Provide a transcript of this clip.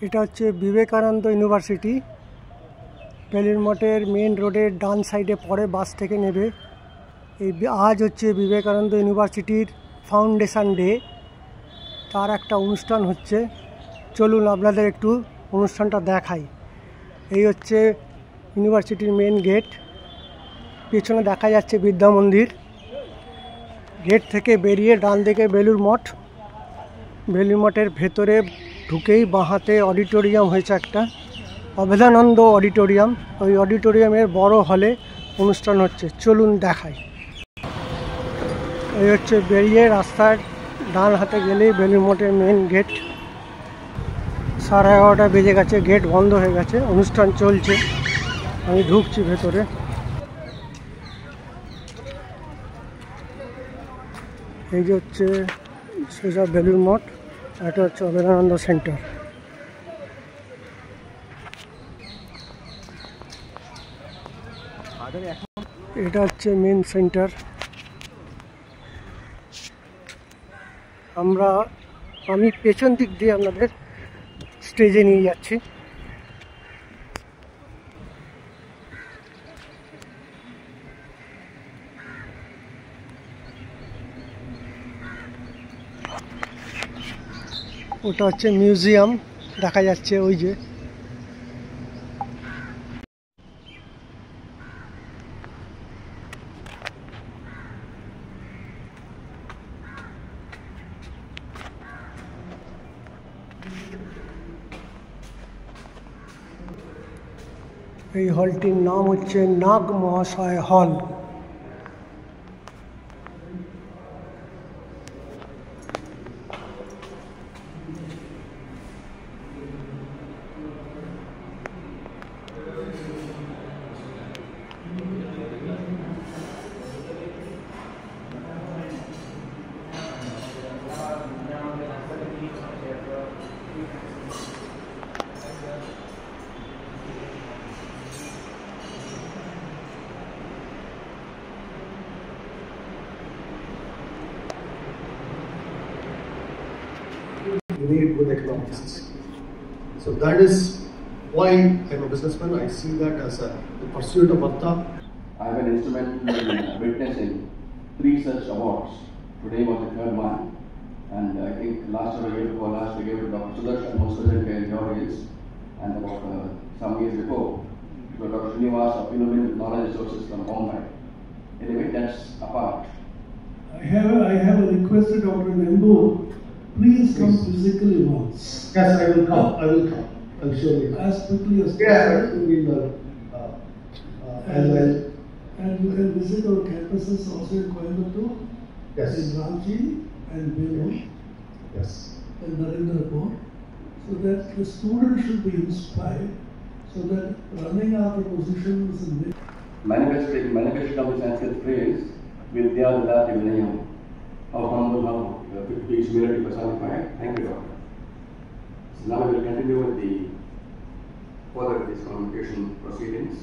এটা হচ্ছে বিবেকানন্দ ইউনিভার্সিটি। বেলুড় মঠের মেন রোডের ডান সাইডে পরে বাস থেকে নেবে। এই আজ হচ্ছে বিবেকানন্দ ইউনিভার্সিটির ফাউন্ডেশন ডে, তার একটা অনুষ্ঠান হচ্ছে। চলুন আপনাদের একটু অনুষ্ঠানটা দেখাই। এই হচ্ছে ইউনিভার্সিটির মেন গেট, পেছনে দেখা যাচ্ছে বিদ্যা মন্দির। গেট থেকে বেরিয়ে ডান দিকে বেলুড় মঠ। বেলুড় মঠের ভেতরে ঢুকেই বাঁহাতে অডিটোরিয়াম হয়েছে একটা, অভেদানন্দ অডিটোরিয়াম। ওই অডিটোরিয়ামের বড় হলে অনুষ্ঠান হচ্ছে। চলুন দেখাই। এই হচ্ছে বেরিয়ে রাস্তার ডান হাতে গেলেই বেলুড় মঠের মেন গেট। 11:30 বেজে গেছে, গেট বন্ধ হয়ে গেছে, অনুষ্ঠান চলছে। আমি ঢুকছি ভেতরে। এই যে হচ্ছে সোজা বেলুড় মঠ, এটা হচ্ছে অভেদানন্দ সেন্টার। এটা হচ্ছে মেন সেন্টার। আমি পেছন দিক দিয়ে আপনাদের স্টেজে নিয়ে যাচ্ছি। ওটা হচ্ছে মিউজিয়াম, দেখা যাচ্ছে ওই যে। এই হলটির নাম হচ্ছে নাগ মহাশয় হল। You need good economics. So that is why I'm a businessman. I see that as the pursuit of Artha. I have an instrumental in witnessing 3 such awards. Today was the 3rd one, and I think last year we gave to Dr. Sudarshan, who was present here in your hills, and about some years before, to Dr. Srinivas of Innovative Knowledge Resources from Bombay. Anyway, that's apart. I have a request to Dr. Nembu. Please come physically once. Yes, I will come. I'll surely come. As quickly as Yeah, possible. we will. And you can visit our campuses also in Coimbatore, Yes. in Ranchi and Belur Yes. and Narendrapur, so that the students should be inspired, so that running after positions in Manifested of the Sanskrit phrase, Vidya Vidati Vinayam. How humble, how his humility personified. Thank you, Doctor. So now we will continue with the further of these communication proceedings.